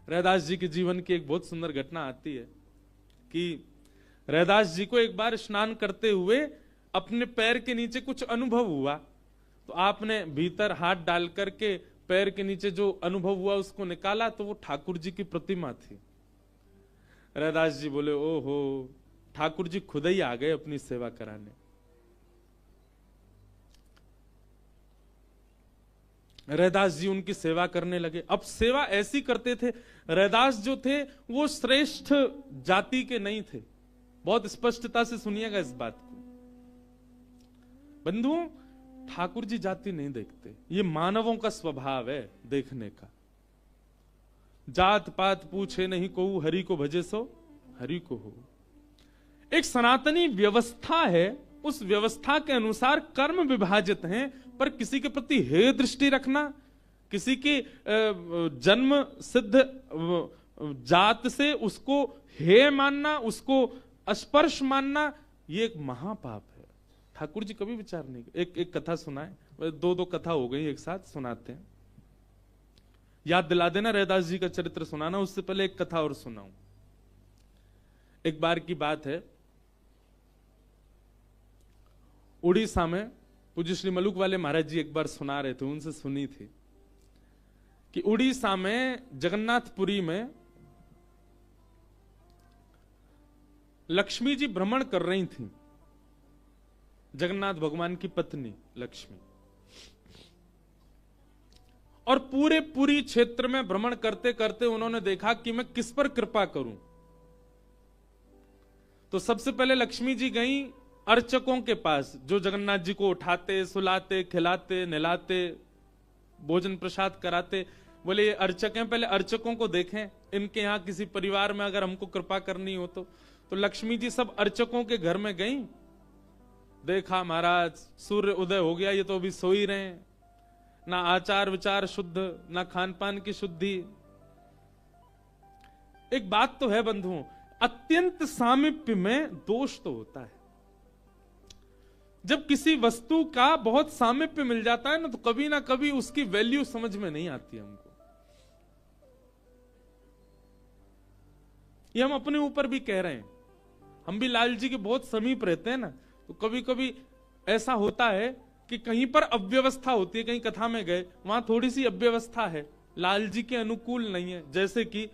रैदास जी के जीवन की एक बहुत सुंदर घटना आती है कि रैदास जी को एक बार स्नान करते हुए अपने पैर के नीचे कुछ अनुभव हुआ, तो आपने भीतर हाथ डाल करके पैर के नीचे जो अनुभव हुआ उसको निकाला, तो वो ठाकुर जी की प्रतिमा थी। रैदास जी बोले, ओहो, ठाकुर जी खुद ही आ गए अपनी सेवा कराने। रैदास जी उनकी सेवा करने लगे। अब सेवा ऐसी करते थे, रैदास जो थे वो श्रेष्ठ जाति के नहीं थे। बहुत स्पष्टता से सुनिएगा इस बात को बंधुओं, ठाकुर जी जाति नहीं देखते, ये मानवों का स्वभाव है देखने का। जात पात पूछे नहीं को, हरि को भजे सो हरि को हो। एक सनातनी व्यवस्था है, उस व्यवस्था के अनुसार कर्म विभाजित हैं, पर किसी के प्रति हेय दृष्टि रखना, किसी के जन्म सिद्ध जात से उसको हेय मानना, उसको स्पर्श मानना, ये एक महापाप है। ठाकुर जी कभी विचार नहीं। एक कथा सुनाए, दो कथा हो गई एक साथ, सुनाते हैं। याद दिला देना, रैदास जी का चरित्र सुनाना, उससे पहले एक कथा और सुनाऊं। एक बार की बात है, उड़ीसा में पूज्य श्री मलुक वाले महाराज जी एक बार सुना रहे थे, उनसे सुनी थी कि उड़ीसा में जगन्नाथपुरी में लक्ष्मी जी भ्रमण कर रही थी, जगन्नाथ भगवान की पत्नी लक्ष्मी, और पूरी क्षेत्र में भ्रमण करते करते उन्होंने देखा कि मैं किस पर कृपा करूं। तो सबसे पहले लक्ष्मी जी गई अर्चकों के पास, जो जगन्नाथ जी को उठाते, सुलाते, खिलाते, नहलाते, भोजन प्रसाद कराते। बोले ये अर्चक हैं, पहले अर्चकों को देखें, इनके यहां किसी परिवार में अगर हमको कृपा करनी हो तो लक्ष्मी जी सब अर्चकों के घर में गई। देखा महाराज सूर्य उदय हो गया, ये तो अभी सो ही रहे हैं, ना आचार विचार शुद्ध, ना खान पान की शुद्धि। एक बात तो है बंधुओं, अत्यंत सामीप्य में दोष तो होता है। जब किसी वस्तु का बहुत सामीप्य मिल जाता है ना कभी उसकी वैल्यू समझ में नहीं आती हमको। ये हम अपने ऊपर भी कह रहे हैं, हम भी लाल जी के बहुत समीप रहते हैं ना, तो कभी कभी ऐसा होता है कि कहीं पर अव्यवस्था होती है। कहीं कथा में गए, वहां थोड़ी सी अव्यवस्था है, लाल जी के अनुकूल नहीं है। जैसे कि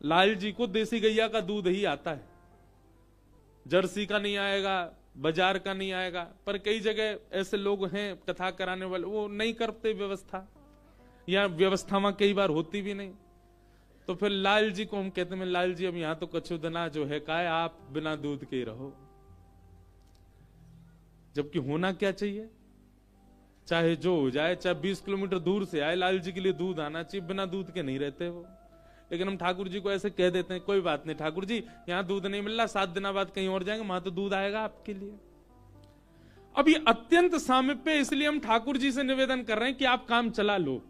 लाल जी को देसी गैया का दूध ही आता है, जर्सी का नहीं आएगा, बाजार का नहीं आएगा। पर कई जगह ऐसे लोग हैं कथा कराने वाले, वो नहीं करते व्यवस्था, या व्यवस्था वहां कई बार होती भी नहीं। तो फिर लाल जी को हम कहते हैं, लाल जी अब यहां तो कछु दना जो है का है, आप बिना दूध के ही रहो। जबकि होना क्या चाहिए, चाहे जो हो जाए, चाहे 20 किलोमीटर दूर से आए, लाल जी के लिए दूध आना चाहिए, बिना दूध के नहीं रहते वो। लेकिन हम ठाकुर जी को ऐसे कह देते हैं, कोई बात नहीं ठाकुर जी, यहां दूध नहीं मिल रहा, 7 दिन बाद कहीं और जाएंगे, वहां तो दूध आएगा आपके लिए। अब ये अत्यंत सामीप्य, इसलिए हम ठाकुर जी से निवेदन कर रहे हैं कि आप काम चला लो।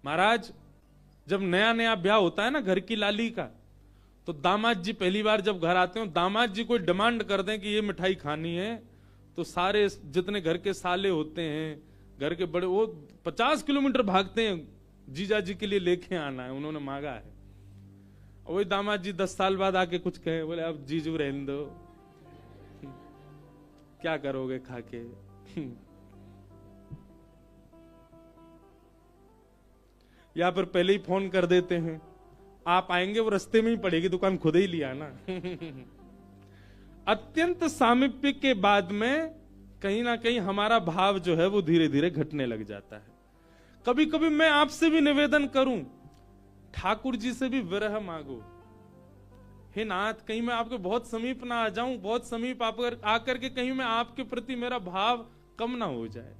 महाराज जब नया नया ब्याह होता है ना घर की लाली का, तो दामाद जी पहली बार जब घर आते हो, दामाद जी कोई डिमांड कर दें कि ये मिठाई खानी है, तो सारे जितने घर के साले होते हैं, घर के बड़े, वो 50 किलोमीटर भागते हैं, जीजा जी के लिए लेके आना है, उन्होंने मांगा है। वही दामाद जी 10 साल बाद आके कुछ कहे, बोले अब जीजू रहने दो, क्या करोगे खाके। या फिर पहले ही फोन कर देते हैं, आप आएंगे, वो रास्ते में ही पड़ेगी दुकान, खुद ही लिया ना। अत्यंत सामीप्य के बाद में कहीं ना कहीं हमारा भाव जो है वो धीरे धीरे घटने लग जाता है। कभी कभी मैं आपसे भी निवेदन करूं, ठाकुर जी से भी विरह मांगो। हे नाथ, कहीं मैं आपके बहुत समीप ना आ जाऊं, बहुत समीप आकर के कहीं मैं आपके प्रति मेरा भाव कम ना हो जाए।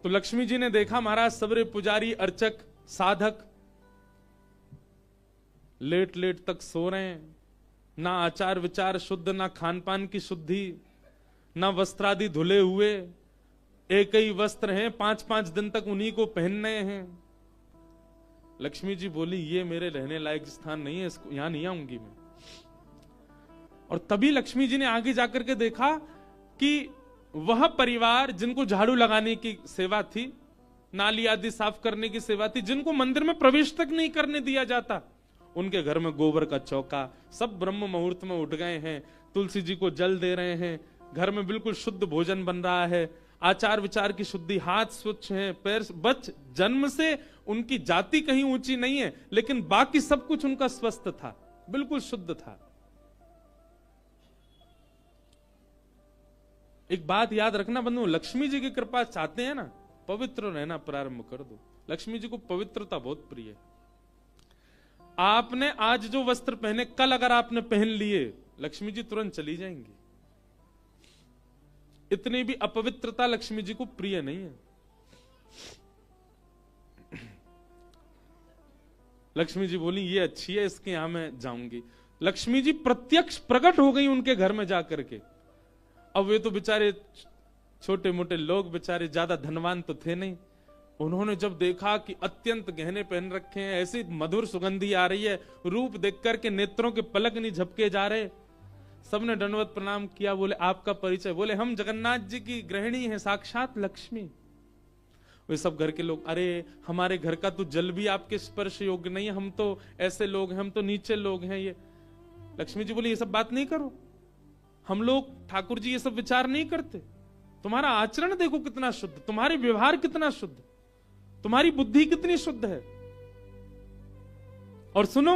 तो लक्ष्मी जी ने देखा महाराज सबरे पुजारी, अर्चक, साधक लेट लेट तक सो रहे हैं, ना आचार विचार शुद्ध, ना खान पान की शुद्धि, ना वस्त्रादि धुले हुए, एक ही वस्त्र हैं, 5-5 दिन तक उन्हीं को पहनने हैं। लक्ष्मी जी बोली ये मेरे रहने लायक स्थान नहीं है, इसको यहां नहीं आऊंगी मैं। और तभी लक्ष्मी जी ने आगे जाकर के देखा कि वह परिवार जिनको झाड़ू लगाने की सेवा थी, नाली आदि साफ करने की सेवा थी, जिनको मंदिर में प्रवेश तक नहीं करने दिया जाता, उनके घर में गोबर का चौका, सब ब्रह्म मुहूर्त में उठ गए हैं, तुलसी जी को जल दे रहे हैं, घर में बिल्कुल शुद्ध भोजन बन रहा है, आचार विचार की शुद्धि, हाथ स्वच्छ हैं, पैर बच, जन्म से उनकी जाति कहीं ऊंची नहीं है, लेकिन बाकी सब कुछ उनका स्वस्थ था, बिल्कुल शुद्ध था। एक बात याद रखना बंधु, लक्ष्मी जी की कृपा चाहते हैं ना, पवित्र रहना प्रारंभ कर दो। लक्ष्मी जी को पवित्रता बहुत प्रिय है। आपने आज जो वस्त्र पहने, कल अगर आपने पहन लिए, लक्ष्मी जी तुरंत चली जाएंगी। इतनी भी अपवित्रता लक्ष्मी जी को प्रिय नहीं है। लक्ष्मी जी बोली ये अच्छी है, इसके यहां मैं जाऊंगी। लक्ष्मी जी प्रत्यक्ष प्रकट हो गई उनके घर में जाकर के। अब वे तो बेचारे छोटे मोटे लोग, बेचारे ज्यादा धनवान तो थे नहीं। उन्होंने जब देखा कि अत्यंत गहने पहन रखे हैं, ऐसी मधुर सुगंधी आ रही है, रूप देख करके नेत्रों के पलक नहीं झपके जा रहे, सबने दंडवत प्रणाम किया। बोले आपका परिचय? बोले हम जगन्नाथ जी की गृहिणी हैं, साक्षात लक्ष्मी। वे सब घर के लोग, अरे हमारे घर का तो जल भी आपके स्पर्श योग्य नहीं है, हम तो ऐसे लोग हैं, हम तो नीचे लोग हैं। ये लक्ष्मी जी बोली ये सब बात नहीं करो, हम लोग ठाकुर जी ये सब विचार नहीं करते। तुम्हारा आचरण देखो कितना शुद्ध, तुम्हारे व्यवहार कितना शुद्ध, तुम्हारी बुद्धि कितनी शुद्ध है। और सुनो,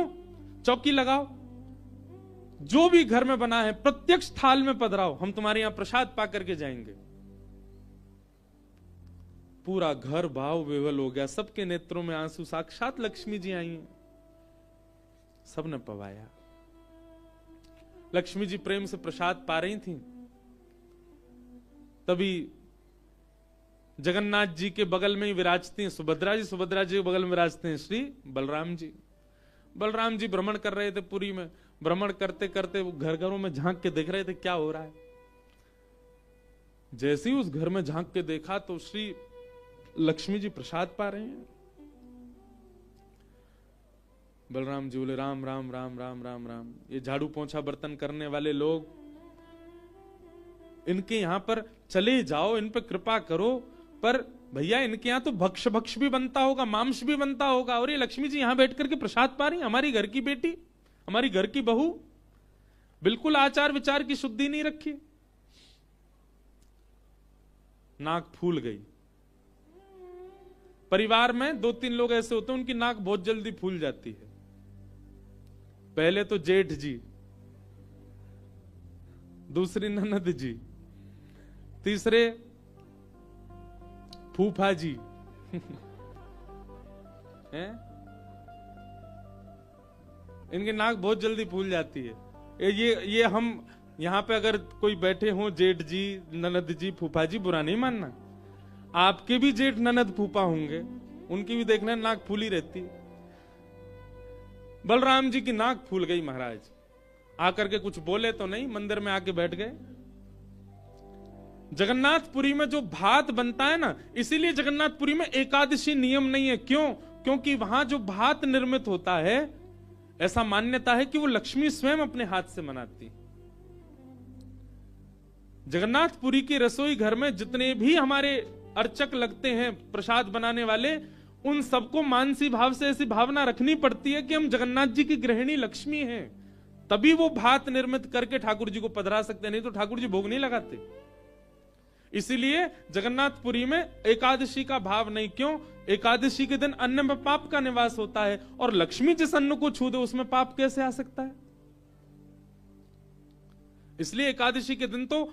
चौकी लगाओ, जो भी घर में बना है प्रत्यक्ष थाल में पधराओ, हम तुम्हारे यहां प्रसाद पा करके जाएंगे। पूरा घर भाव विवल हो गया, सबके नेत्रों में आंसू, साक्षात लक्ष्मी जी आई हैं। सबने पवाया। लक्ष्मी जी प्रेम से प्रसाद पा रही थी, तभी जगन्नाथ जी के बगल में ही विराजती हैं सुभद्रा जी। सुभद्रा जी के बगल में विराजते हैं श्री बलराम जी। बलराम जी भ्रमण कर रहे थे पुरी में। भ्रमण करते करते वो घर घरों में झांक के देख रहे थे क्या हो रहा है। जैसे ही उस घर में झांक के देखा तो श्री लक्ष्मी जी प्रसाद पा रहे हैं। बलराम जी बोले राम राम राम राम राम राम, ये झाड़ू पोंछा बर्तन करने वाले लोग, इनके यहां पर चले जाओ, इन पे कृपा करो। पर भैया इनके यहां तो भक्ष भक्ष भी बनता होगा, मांस भी बनता होगा, और ये लक्ष्मी जी यहां बैठ करके प्रसाद पा रही, हमारी घर की बेटी, हमारी घर की बहू, बिल्कुल आचार विचार की शुद्धि नहीं रखी। नाक फूल गई। परिवार में 2-3 लोग ऐसे होते हैं उनकी नाक बहुत जल्दी फूल जाती है। पहले तो जेठ जी, दूसरी ननद जी, तीसरे फूफा जी हैं? इनकी नाक बहुत जल्दी फूल जाती है। ये हम यहां पे अगर कोई बैठे हो, जेठ जी, ननद जी, फूफा जी, बुरा नहीं मानना, आपके भी जेठ ननद फूफा होंगे, उनकी भी देखना नाक फूली रहती। बलराम जी की नाक फूल गई। महाराज आकर के कुछ बोले तो नहीं, मंदिर में आके बैठ गए। जगन्नाथपुरी में जो भात बनता है ना, इसीलिए जगन्नाथपुरी में एकादशी नियम नहीं है। क्यों? क्योंकि वहां जो भात निर्मित होता है, ऐसा मान्यता है कि वो लक्ष्मी स्वयं अपने हाथ से बनाती। जगन्नाथपुरी की रसोई घर में जितने भी हमारे अर्चक लगते हैं, प्रसाद बनाने वाले, उन सबको मानसी भाव से ऐसी भावना रखनी पड़ती है कि हम जगन्नाथ जी की गृहिणी लक्ष्मी हैं, तभी वो भात निर्मित करके ठाकुर जी को पधरा सकते हैं, नहीं तो ठाकुर जी भोग नहीं लगाते। इसीलिए जगन्नाथपुरी में एकादशी का भाव नहीं। क्यों? एकादशी के दिन अन्न में पाप का निवास होता है, और लक्ष्मी जिस अन्न को छू दे उसमें पाप कैसे आ सकता है? इसलिए एकादशी के दिन तो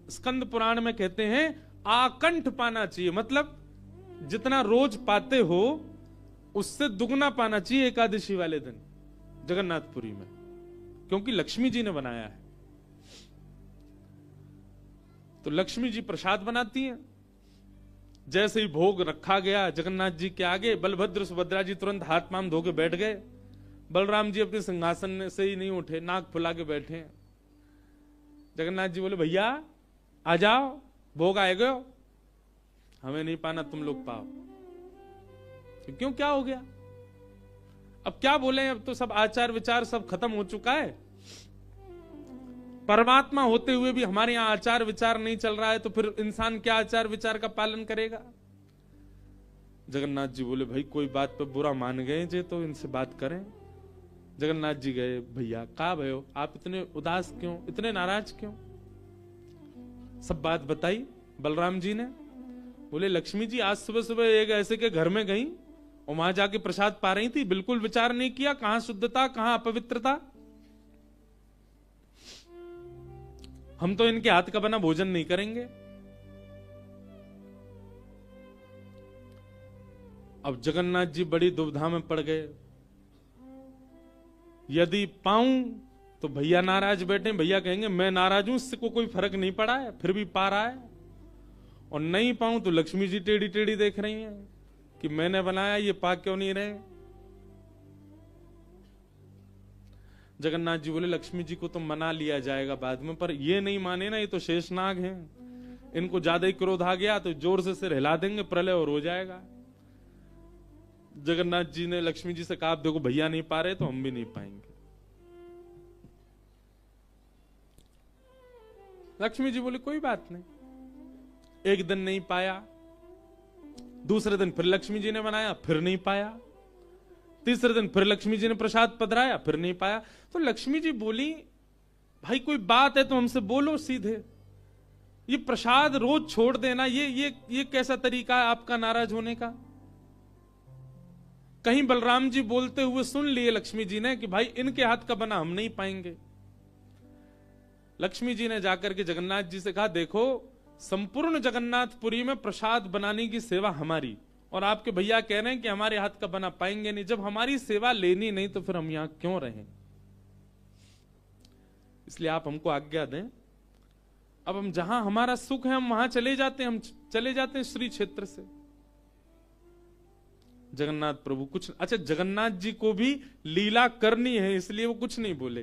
स्कंद पुराण में कहते हैं आकंठ पाना चाहिए, मतलब जितना रोज पाते हो उससे दुगना पाना चाहिए एकादशी वाले दिन जगन्नाथपुरी में, क्योंकि लक्ष्मी जी ने बनाया है। तो लक्ष्मी जी प्रसाद बनाती हैं। जैसे ही भोग रखा गया जगन्नाथ जी के आगे, बलभद्र सुभद्रा जी तुरंत हाथ पांव धो के बैठ गए। बलराम जी अपने सिंहासन से ही नहीं उठे, नाक फुला के बैठे हैं। जगन्नाथ जी बोले भैया आ जाओ, भोग आए गए, हमें नहीं पाना, तुम लोग पाओ। क्यों, क्या हो गया? अब क्या बोले, अब तो सब आचार विचार सब खत्म हो चुका है। परमात्मा होते हुए भी हमारे यहां आचार विचार नहीं चल रहा है, तो फिर इंसान क्या आचार विचार का पालन करेगा? जगन्नाथ जी बोले, भाई कोई बात पे बुरा मान गए जे तो इनसे बात करें। जगन्नाथ जी गए, भैया कहा भयो, आप इतने उदास क्यों, इतने नाराज क्यों? सब बात बताई बलराम जी ने। बोले, लक्ष्मी जी आज सुबह सुबह एक ऐसे के घर में गई और वहां जाके प्रसाद पा रही थी, बिल्कुल विचार नहीं किया, कहां शुद्धता कहां अपवित्रता। हम तो इनके हाथ का बना भोजन नहीं करेंगे। अब जगन्नाथ जी बड़ी दुविधा में पड़ गए। यदि पाऊं तो भैया नाराज बैठे, भैया कहेंगे मैं नाराज हूं, इससे को कोई फर्क नहीं पड़ा है, फिर भी पा रहा है। और नहीं पाऊं तो लक्ष्मी जी टेढ़ी टेढ़ी देख रही हैं कि मैंने बनाया, ये पा क्यों नहीं रहे। जगन्नाथ जी बोले, लक्ष्मी जी को तो मना लिया जाएगा बाद में, पर ये नहीं माने ना, ये तो शेषनाग हैं, इनको ज्यादा ही क्रोध आ गया तो जोर से सिर हिला देंगे, प्रलय और हो जाएगा। जगन्नाथ जी ने लक्ष्मी जी से कहा, देखो भैया नहीं पा रहे तो हम भी नहीं पाएंगे। लक्ष्मी जी बोले, कोई बात नहीं। एक दिन नहीं पाया, दूसरे दिन फिर लक्ष्मी जी ने बनाया, फिर नहीं पाया, तीसरे दिन फिर लक्ष्मी जी ने प्रसाद पधराया, फिर नहीं पाया। तो लक्ष्मी जी बोली, भाई कोई बात है तो हमसे बोलो सीधे, ये प्रसाद रोज छोड़ देना, ये कैसा तरीका है आपका नाराज होने का? कहीं बलराम जी बोलते हुए सुन लिए लक्ष्मी जी ने कि भाई इनके हाथ का बना हम नहीं पाएंगे। लक्ष्मी जी ने जाकर के जगन्नाथ जी से कहा, देखो संपूर्ण जगन्नाथपुरी में प्रसाद बनाने की सेवा हमारी, और आपके भैया कह रहे हैं कि हमारे हाथ का बना पाएंगे नहीं। जब हमारी सेवा लेनी नहीं तो फिर हम यहां क्यों रहें? इसलिए आप हमको आज्ञा दें, अब हम जहां हमारा सुख है हम वहां चले जाते हैं, हम चले जाते हैं श्री क्षेत्र से। जगन्नाथ प्रभु कुछ, अच्छा जगन्नाथ जी को भी लीला करनी है इसलिए वो कुछ नहीं बोले।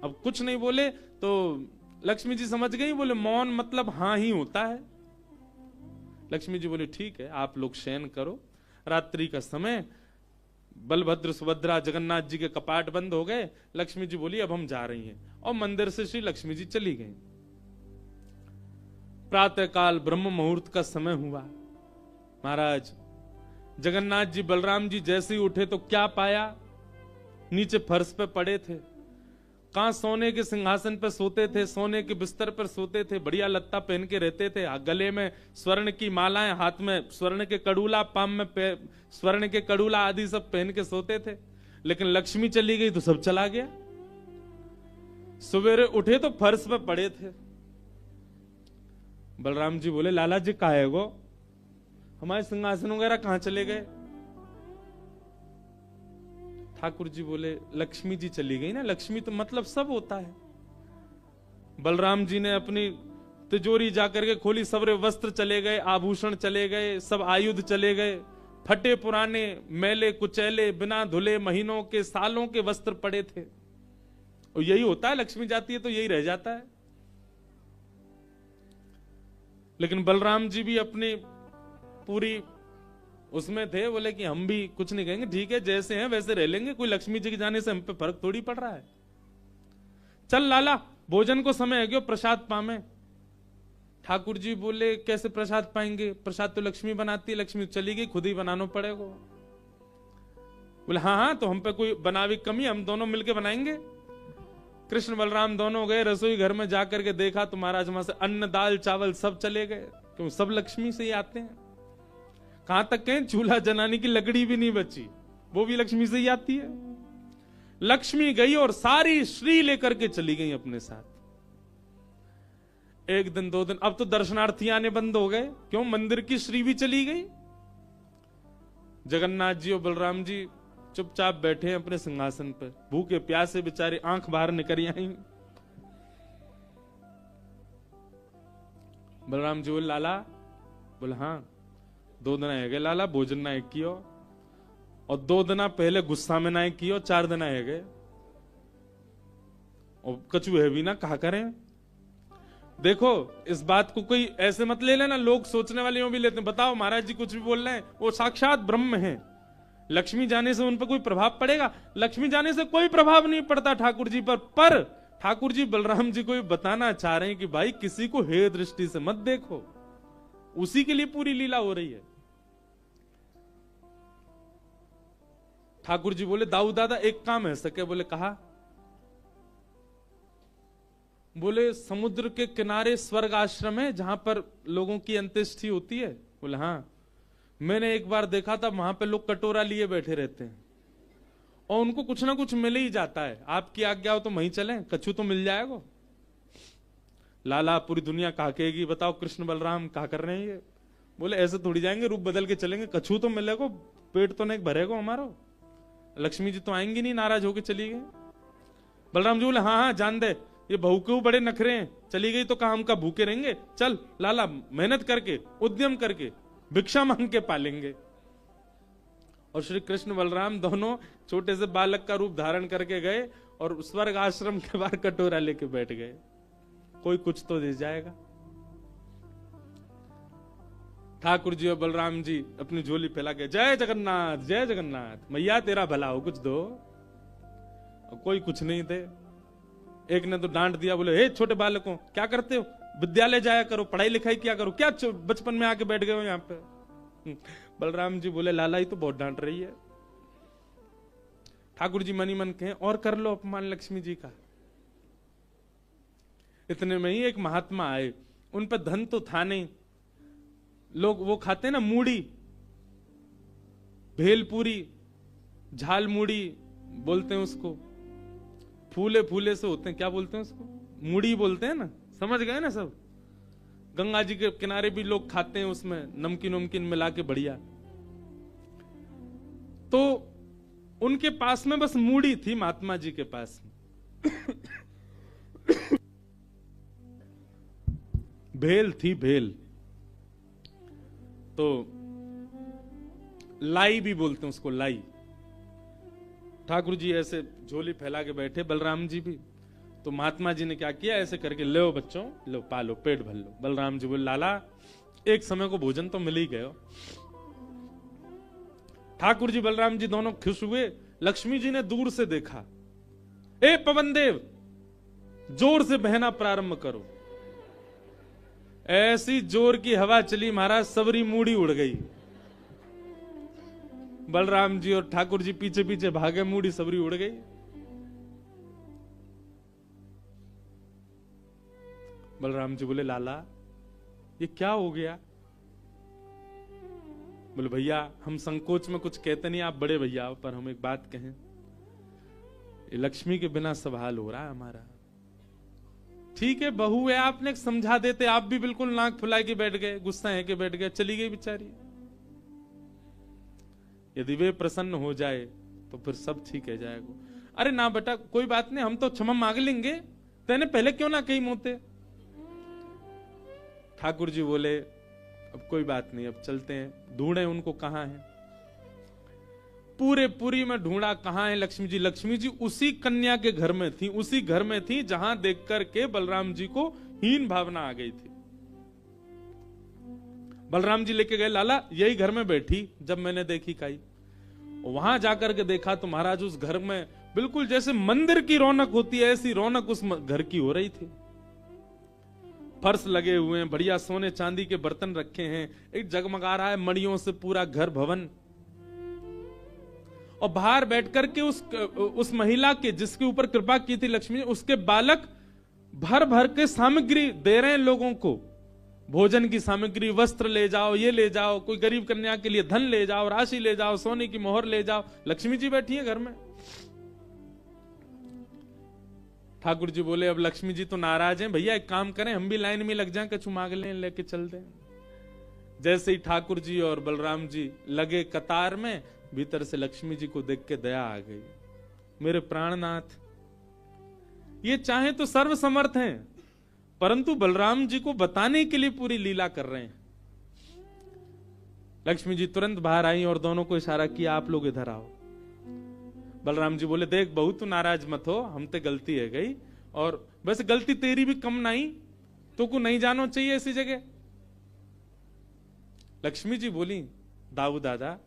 अब कुछ नहीं बोले तो लक्ष्मी जी समझ गई, बोले मौन मतलब हाँ ही होता है। लक्ष्मी जी बोले, ठीक है आप लोग शयन करो, रात्रि का समय। बलभद्र सुभद्रा जगन्नाथ जी के कपाट बंद हो गए। लक्ष्मी जी बोली, अब हम जा रही हैं, और मंदिर से श्री लक्ष्मी जी चली गई। प्रातः काल ब्रह्म मुहूर्त का समय हुआ। महाराज जगन्नाथ जी बलराम जी जैसे ही उठे तो क्या पाया, नीचे फर्श पे पड़े थे। कहां सोने के सिंहासन पर सोते थे, सोने के बिस्तर पर सोते थे, बढ़िया लत्ता पहन के रहते थे, गले में स्वर्ण की मालाएं, हाथ में स्वर्ण के कड़ूला, पाम में स्वर्ण के कड़ूला आदि सब पहन के सोते थे। लेकिन लक्ष्मी चली गई तो सब चला गया। सवेरे उठे तो फर्श पे पड़े थे। बलराम जी बोले, लाला जी कहाँ है गो, हमारे सिंहासन वगैरह कहां चले गए? ठाकुर जी बोले, लक्ष्मी जी चली गई ना, लक्ष्मी तो मतलब सब होता है। बलराम जी ने अपनी तिजोरी जाकर के खोली, सबरे वस्त्र चले गए, आभूषण चले गए, सब आयुध चले गए, फटे पुराने मैले कुचैले बिना धुले महीनों के सालों के वस्त्र पड़े थे। और यही होता है, लक्ष्मी जाती है तो यही रह जाता है। लेकिन बलराम जी भी अपनी पूरी उसमें थे, बोले कि हम भी कुछ नहीं कहेंगे, ठीक है जैसे हैं वैसे रह लेंगे, कोई लक्ष्मी जी के जाने से हम पे फर्क थोड़ी पड़ रहा है। चल लाला भोजन को समय है क्यों, प्रसाद पामे। ठाकुर जी बोले, कैसे प्रसाद पाएंगे, प्रसाद तो लक्ष्मी बनाती है, लक्ष्मी चली गई, खुद ही बनाना पड़ेगा। बोले हाँ हाँ, तो हम पे कोई बनावी कमी, हम दोनों मिलके बनाएंगे। कृष्ण बलराम दोनों गए रसोई घर में, जाकर के देखा तो महाराज वहां से अन्न दाल चावल सब चले गए, क्यों सब लक्ष्मी से ही आते हैं। कहां तक कहें, चूल्हा जलाने की लकड़ी भी नहीं बची, वो भी लक्ष्मी से ही आती है। लक्ष्मी गई और सारी श्री लेकर के चली गई अपने साथ। एक दिन दो दिन, अब तो दर्शनार्थी आने बंद हो गए, क्यों, मंदिर की श्री भी चली गई। जगन्नाथ जी और बलराम जी चुपचाप बैठे हैं अपने सिंहासन पर, भूखे प्यासे बेचारे, आंख बाहर निकल आई। बलराम जी बोले, लाला, बोले हाँ 2 दिन है गए लाला, भोजन ना एक कियो, और 2 दिन पहले गुस्सा में ना एक कियो, 4 दिन है गए, और कछु है भी ना, कहा करें। देखो इस बात को कोई ऐसे मत ले लेना, लोग सोचने वाले यूं भी लेते हैं, बताओ महाराज जी कुछ भी बोल रहे हैं, वो साक्षात ब्रह्म हैं, लक्ष्मी जाने से उन पर कोई प्रभाव पड़ेगा? लक्ष्मी जाने से कोई प्रभाव नहीं पड़ता ठाकुर जी पर ठाकुर जी बलराम जी को ये बताना चाह रहे हैं कि भाई किसी को हे दृष्टि से मत देखो, उसी के लिए पूरी लीला हो रही है। ठाकुर जी बोले दाऊ दादा एक काम है सके? बोले कहा? बोले समुद्र के किनारे स्वर्ग आश्रम है जहां पर लोगों की अंत्येष्टि होती है। बोले हाँ, मैंने एक बार देखा था, वहां पे लोग कटोरा लिए बैठे रहते हैं और उनको कुछ ना कुछ मिल ही जाता है। आपकी आज्ञा हो तो वहीं चलें, कछु तो मिल जाएगा। लाला पूरी दुनिया कहा कहेगी बताओ कृष्ण बलराम कहा कर रहे हैं ये? बोले ऐसे थोड़ी जाएंगे, रूप बदल के चलेंगे, कछु तो मिलेगा, पेट तो नहीं भरेगा हमारा। लक्ष्मी जी तो आएंगी नहीं, नाराज होके चली गई। बलराम जी बोले हाँ हाँ जान दे, ये बहू के बड़े नखरे हैं, चली गई तो कहा हम का भूखे रहेंगे, चल लाला मेहनत करके उद्यम करके भिक्षा मांग के पालेंगे। और श्री कृष्ण बलराम दोनों छोटे से बालक का रूप धारण करके गए और स्वर्ग आश्रम के बाहर कटोरा लेके बैठ गए, कोई कुछ तो दे जाएगा। ठाकुर जी और बलराम जी अपनी झोली फैला के जय जगन्नाथ जय जगन्नाथ, मैया तेरा भला हो कुछ दो। और कोई कुछ नहीं दे। एक ने तो डांट दिया, बोले हे छोटे बालकों क्या करते हो, विद्यालय जाया करो, पढ़ाई लिखाई किया करो, क्या बचपन में आके बैठ गए हो यहाँ पे। बलराम जी बोले लाला ही तो बहुत डांट रही है। ठाकुर जी मनी मन कहें और कर लो अपमान लक्ष्मी जी का। इतने में ही एक महात्मा आए, उन पर धन तो था नहीं, लोग वो खाते ना मूढ़ी, भेलपूरी, झाल मूढ़ी बोलते हैं उसको, फूले फूले से होते हैं, क्या बोलते हैं उसको, मूढ़ी बोलते हैं ना, समझ गए ना सब। गंगा जी के किनारे भी लोग खाते हैं, उसमें नमकीन नमकीन मिला के बढ़िया। तो उनके पास में बस मूढ़ी थी, महात्मा जी के पास भेल थी, भेल तो लाई भी बोलते हैं उसको, लाई। ठाकुर जी ऐसे झोली फैला के बैठे, बलराम जी भी। तो महात्मा जी ने क्या किया, ऐसे करके लो बच्चों लो पालो, पेट भर लो। बलराम जी बोले लाला एक समय को भोजन तो मिल ही गयो। ठाकुर जी बलराम जी दोनों खुश हुए। लक्ष्मी जी ने दूर से देखा, ए पवन देव जोर से बहना प्रारंभ करो। ऐसी जोर की हवा चली महाराज, सबरी मूढ़ी उड़ गई। बलराम जी और ठाकुर जी पीछे पीछे भागे, मूढ़ी सबरी उड़ गई। बलराम जी बोले लाला ये क्या हो गया? बोले भैया हम संकोच में कुछ कहते नहीं, आप बड़े भैया हो, पर हम एक बात कहें, ये लक्ष्मी के बिना सब हाल हो रहा है हमारा। ठीक है बहू है, आपने समझा देते, आप भी बिल्कुल नाक फुला के बैठ गए, गुस्सा है के बैठ गए, चली गई बेचारी। यदि वे प्रसन्न हो जाए तो फिर सब ठीक है जाएगा। अरे ना बेटा कोई बात नहीं, हम तो क्षमा मांग लेंगे, तेने पहले क्यों ना कही मोते। ठाकुर जी बोले अब कोई बात नहीं, अब चलते हैं, ढूंढे उनको कहां है। पूरे पुरी में ढूंढा, कहां है लक्ष्मी जी। लक्ष्मी जी उसी कन्या के घर में थी, उसी घर में थी जहां देख करके बलराम जी को हीन भावना आ गई थी। बलराम जी लेके गए, लाला यही घर में बैठी जब मैंने देखी काई। वहां जाकर के देखा तो महाराज उस घर में बिल्कुल जैसे मंदिर की रौनक होती है, ऐसी रौनक उस घर की हो रही थी। फर्श लगे हुए हैं, बढ़िया सोने चांदी के बर्तन रखे हैं, एक जगमगा रहा है मणियों से पूरा घर भवन। और बाहर बैठ करके उस महिला के जिसके ऊपर कृपा की थी लक्ष्मी, उसके बालक भर भर के सामग्री दे रहे हैं लोगों को, भोजन की सामग्री, वस्त्र ले जाओ, ये ले जाओ, कोई गरीब कन्या के लिए धन ले जाओ, राशि ले जाओ, सोने की मोहर ले जाओ। लक्ष्मी जी बैठी है घर में। ठाकुर जी बोले अब लक्ष्मी जी तो नाराज हैं, भैया एक काम करें हम भी लाइन में लग जाएं, कछु मांग लें, लेके चल दें। जैसे ही ठाकुर जी और बलराम जी लगे कतार में, भीतर से लक्ष्मी जी को देख के दया आ गई। मेरे प्राणनाथ ये चाहे तो सर्वसमर्थ हैं, परंतु बलराम जी को बताने के लिए पूरी लीला कर रहे हैं। लक्ष्मी जी तुरंत बाहर आई और दोनों को इशारा किया, आप लोग इधर आओ। बलराम जी बोले देख बहू तू नाराज मत हो, हम ते गलती है गई, और वैसे गलती तेरी भी कम नहीं, तो को नहीं जानो चाहिए ऐसी जगह। लक्ष्मी जी बोली दाऊ दादा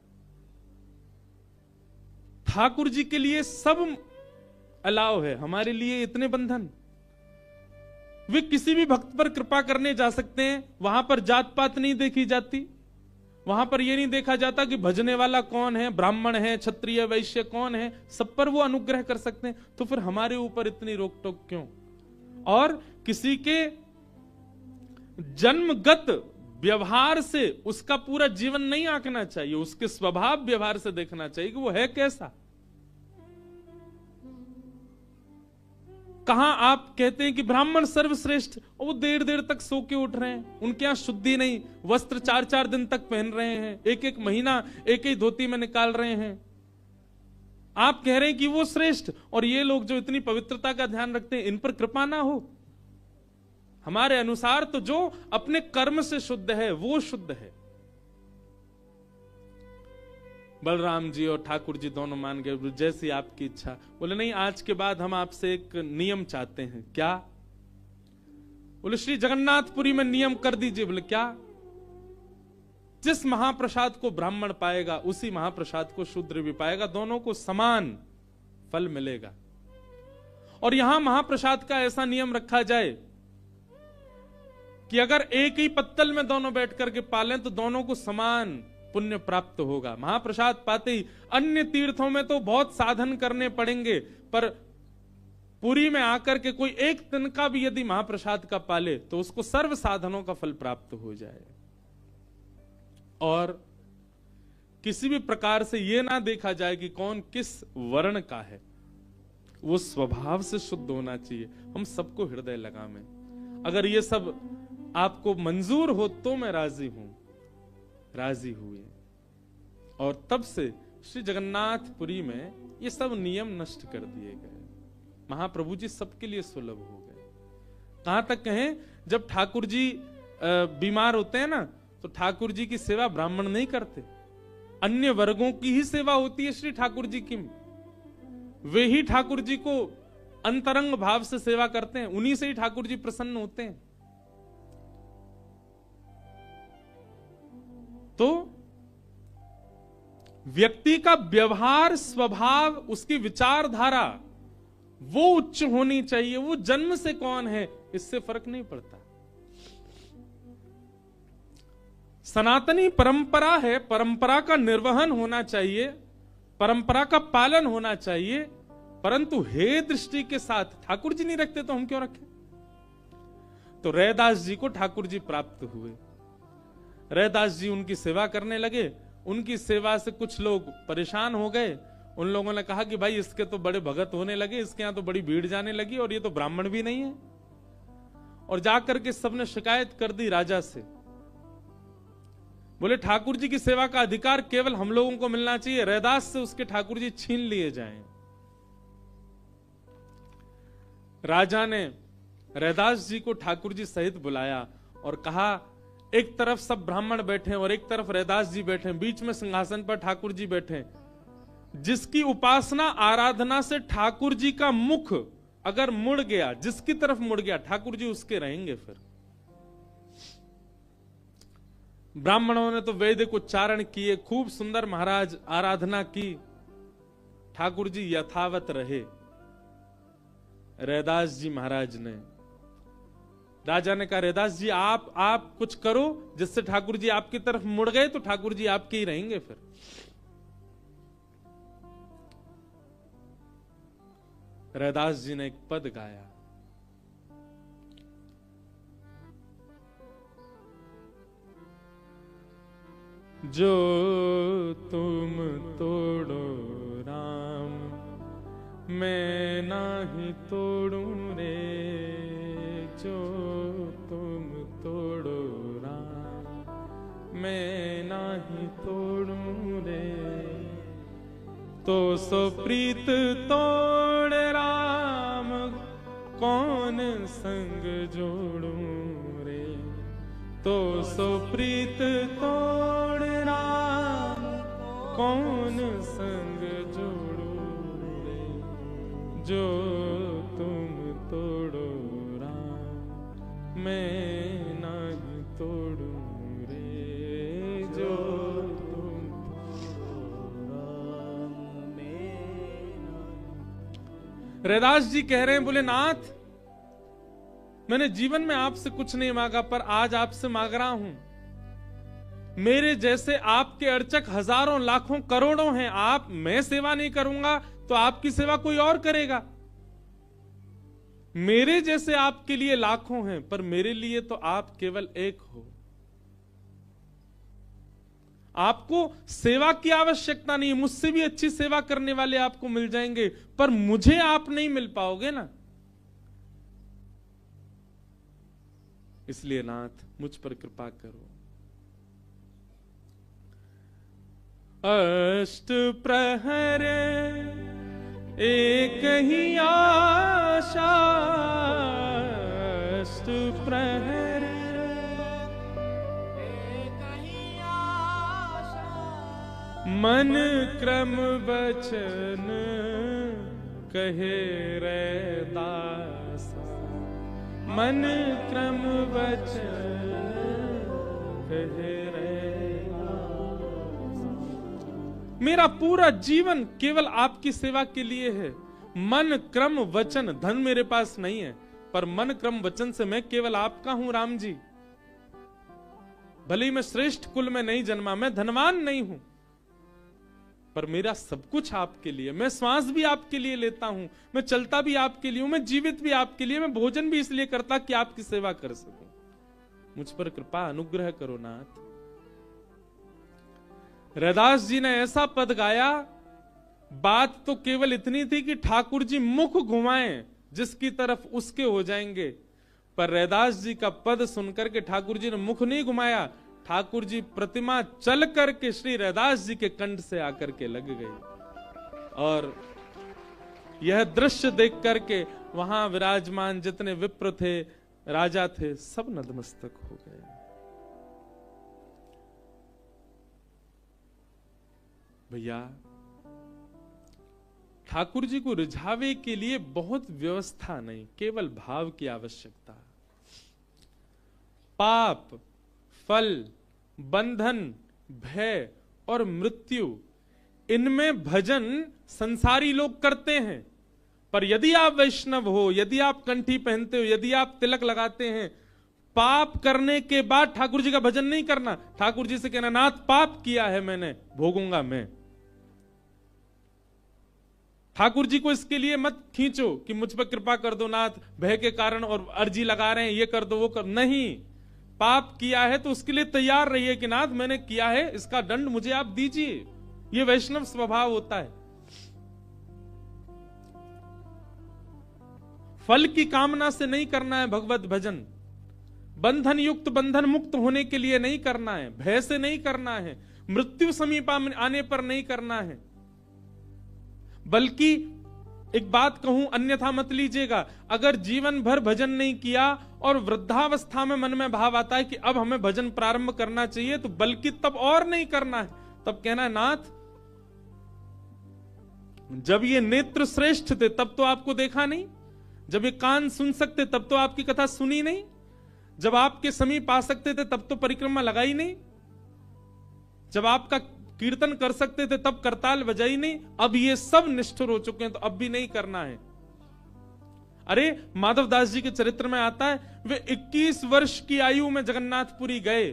ठाकुर जी के लिए सब अलाव है, हमारे लिए इतने बंधन, वे किसी भी भक्त पर कृपा करने जा सकते हैं, वहां पर जात पात नहीं देखी जाती, वहां पर यह नहीं देखा जाता कि भजने वाला कौन है, ब्राह्मण है, क्षत्रिय, वैश्य कौन है, सब पर वो अनुग्रह कर सकते हैं। तो फिर हमारे ऊपर इतनी रोक टोक क्यों? और किसी के जन्मगत व्यवहार से उसका पूरा जीवन नहीं आंकना चाहिए, उसके स्वभाव व्यवहार से देखना चाहिए कि वो है कैसा। कहां आप कहते हैं कि ब्राह्मण सर्वश्रेष्ठ, और वो देर देर तक सो के उठ रहे हैं, उनके यहां शुद्धि नहीं, वस्त्र 4-4 दिन तक पहन रहे हैं, एक महीना एक ही धोती में निकाल रहे हैं। आप कह रहे हैं कि वो श्रेष्ठ, और ये लोग जो इतनी पवित्रता का ध्यान रखते हैं, इन पर कृपा ना हो? हमारे अनुसार तो जो अपने कर्म से शुद्ध है वो शुद्ध है। बलराम जी और ठाकुर जी दोनों मान गए, जैसी आपकी इच्छा। बोले नहीं, आज के बाद हम आपसे एक नियम चाहते हैं। क्या? बोले श्री जगन्नाथपुरी में नियम कर दीजिए। बोले क्या? जिस महाप्रसाद को ब्राह्मण पाएगा उसी महाप्रसाद को शूद्र भी पाएगा, दोनों को समान फल मिलेगा। और यहां महाप्रसाद का ऐसा नियम रखा जाए कि अगर एक ही पत्तल में दोनों बैठ करके पालें तो दोनों को समान पुण्य प्राप्त होगा। महाप्रसाद पाते ही, अन्य तीर्थों में तो बहुत साधन करने पड़ेंगे, पर पुरी में आकर के कोई एक दिन का भी यदि महाप्रसाद का पाले तो उसको सर्व साधनों का फल प्राप्त हो जाए। और किसी भी प्रकार से यह ना देखा जाए कि कौन किस वर्ण का है, वो स्वभाव से शुद्ध होना चाहिए। हम सबको हृदय लगावे। अगर ये सब आपको मंजूर हो तो मैं राजी हूं। राजी हुए, और तब से श्री जगन्नाथपुरी में ये सब नियम नष्ट कर दिए गए। महाप्रभु जी सबके लिए सुलभ हो गए। कहां तक कहें, जब ठाकुर जी बीमार होते हैं ना, तो ठाकुर जी की सेवा ब्राह्मण नहीं करते, अन्य वर्गों की ही सेवा होती है श्री ठाकुर जी की। वे ही ठाकुर जी को अंतरंग भाव से सेवा करते हैं, उन्हीं से ही ठाकुर जी प्रसन्न होते हैं। तो व्यक्ति का व्यवहार, स्वभाव, उसकी विचारधारा वो उच्च होनी चाहिए। वो जन्म से कौन है इससे फर्क नहीं पड़ता। सनातनी परंपरा है, परंपरा का निर्वहन होना चाहिए, परंपरा का पालन होना चाहिए, परंतु हे दृष्टि के साथ ठाकुर जी नहीं रखते तो हम क्यों रखें? तो रैदास जी को ठाकुर जी प्राप्त हुए। रैदास जी उनकी सेवा करने लगे। उनकी सेवा से कुछ लोग परेशान हो गए। उन लोगों ने कहा कि भाई इसके तो बड़े भगत होने लगे, इसके यहां तो बड़ी भीड़ जाने लगी, और ये तो ब्राह्मण भी नहीं है। और जाकर के सबने शिकायत कर दी राजा से। बोले ठाकुर जी की सेवा का अधिकार केवल हम लोगों को मिलना चाहिए, रैदास से उसके ठाकुर जी छीन लिए जाएं। राजा ने रैदास जी को ठाकुर जी सहित बुलाया और कहा, एक तरफ सब ब्राह्मण बैठे और एक तरफ रैदास जी बैठे, बीच में सिंहासन पर ठाकुर जी बैठे। जिसकी उपासना आराधना से ठाकुर जी का मुख अगर मुड़ गया, जिसकी तरफ मुड़ गया, ठाकुर जी उसके रहेंगे। फिर ब्राह्मणों ने तो वैदिक उच्चारण किए, खूब सुंदर महाराज आराधना की, ठाकुर जी यथावत रहे। रैदास जी महाराज ने, राजा ने कहा, रैदास जी आप कुछ करो जिससे ठाकुर जी आपकी तरफ मुड़ गए तो ठाकुर जी आपके ही रहेंगे। फिर रैदास जी ने एक पद गाया, जो तुम तोड़ो राम, मैं नाही तोड़ूं रे, जो तुम तोड़ो राम, मैं नाही तोड़ूं रे। तो सो प्रीत तोड़ राम, कौन संग जोड़ूं रे। तो सो प्रीत तोड़ राम, कौन संग जोड़ूं रे। जो तुम तोड़ो राम, मैं नहीं तोड़ूं रे। जो तुम तोड़ो राम, मैं नहीं। रैदास जी कह रहे हैं, बोले नाथ, मैंने जीवन में आपसे कुछ नहीं मांगा, पर आज आपसे मांग रहा हूं। मेरे जैसे आपके अर्चक हजारों लाखों करोड़ों हैं। आप, मैं सेवा नहीं करूंगा तो आपकी सेवा कोई और करेगा। मेरे जैसे आपके लिए लाखों हैं, पर मेरे लिए तो आप केवल एक हो। आपको सेवा की आवश्यकता नहीं है, मुझसे भी अच्छी सेवा करने वाले आपको मिल जाएंगे, पर मुझे आप नहीं मिल पाओगे ना। इसलिए नाथ मुझ पर कृपा करो। अष्ट प्रहर एक ही आशा, अष्ट प्रहर एक ही आशा, मन क्रम वचन कहे रैदासा, मन क्रम वचन कहे रैदासा। मेरा पूरा जीवन केवल आपकी सेवा के लिए है। मन क्रम वचन, धन मेरे पास नहीं है, पर मन क्रम वचन से मैं केवल आपका हूं राम जी। भले ही मैं श्रेष्ठ कुल में नहीं जन्मा, मैं धनवान नहीं हूं, पर मेरा सब कुछ आपके लिए। मैं श्वास भी आपके लिए लेता हूं, मैं चलता भी आपके लिए हूं, मैं जीवित भी आपके लिए, मैं भोजन भी इसलिए करता कि आपकी सेवा कर सकूं। मुझ पर कृपा अनुग्रह करो नाथ। रैदास जी ने ऐसा पद गाया, बात तो केवल इतनी थी कि ठाकुर जी मुख घुमाएं जिसकी तरफ उसके हो जाएंगे, पर रैदास जी का पद सुनकर के ठाकुर जी ने मुख नहीं घुमाया। ठाकुर जी प्रतिमा चल करके श्री रैदास जी के कंठ से आकर के लग गई, और यह दृश्य देख करके वहां विराजमान जितने विप्र थे, राजा थे, सब नतमस्तक हो गए। भैया, ठाकुर जी को रिझावे के लिए बहुत व्यवस्था नहीं, केवल भाव की आवश्यकता। पाप, फल, बंधन, भय और मृत्यु, इनमें भजन संसारी लोग करते हैं, पर यदि आप वैष्णव हो, यदि आप कंठी पहनते हो, यदि आप तिलक लगाते हैं, पाप करने के बाद ठाकुर जी का भजन नहीं करना। ठाकुर जी से कहना, नाथ पाप किया है मैंने, भोगूंगा मैं। ठाकुर जी को इसके लिए मत खींचो कि मुझ पर कृपा कर दो नाथ, भय के कारण और अर्जी लगा रहे हैं, ये कर दो वो कर, नहीं। पाप किया है तो उसके लिए तैयार रहिए कि नाथ मैंने किया है, इसका दंड मुझे आप दीजिए। ये वैष्णव स्वभाव होता है। फल की कामना से नहीं करना है भगवत भजन, बंधन युक्त बंधन मुक्त होने के लिए नहीं करना है, भय से नहीं करना है, मृत्यु समीप आने पर नहीं करना है। बल्कि एक बात कहूं, अन्यथा मत लीजिएगा, अगर जीवन भर भजन नहीं किया और वृद्धावस्था में मन में भाव आता है कि अब हमें भजन प्रारंभ करना चाहिए, तो बल्कि तब और नहीं करना है। तब कहना है, नाथ जब ये नेत्र श्रेष्ठ थे तब तो आपको देखा नहीं, जब ये कान सुन सकते तब तो आपकी कथा सुनी नहीं, जब आपके समीप आ सकते थे तब तो परिक्रमा लगाई नहीं, जब आपका कीर्तन कर सकते थे तब करताल बजाई नहीं। अब ये सब निष्ठुर हो चुके हैं तो अब भी नहीं करना है। अरे माधवदास जी के चरित्र में आता है, वे 21 वर्ष की आयु में जगन्नाथपुरी गए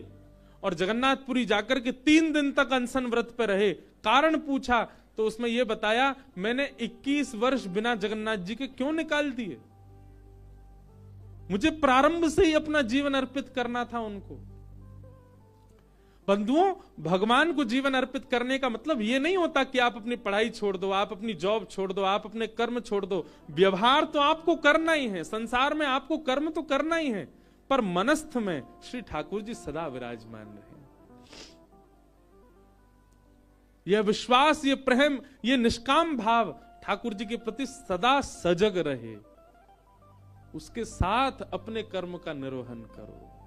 और जगन्नाथपुरी जाकर के 3 दिन तक अनशन व्रत पर रहे। कारण पूछा तो उसमें यह बताया, मैंने 21 वर्ष बिना जगन्नाथ जी के क्यों निकाल दिए, मुझे प्रारंभ से ही अपना जीवन अर्पित करना था उनको। बंधुओं, भगवान को जीवन अर्पित करने का मतलब यह नहीं होता कि आप अपनी पढ़ाई छोड़ दो, आप अपनी जॉब छोड़ दो, आप अपने कर्म छोड़ दो। व्यवहार तो आपको करना ही है, संसार में आपको कर्म तो करना ही है, पर मनस्थ में श्री ठाकुर जी सदा विराजमान रहे। यह विश्वास, यह प्रेम, यह निष्काम भाव ठाकुर जी के प्रति सदा सजग रहे। उसके साथ अपने कर्म का निर्वहन करो।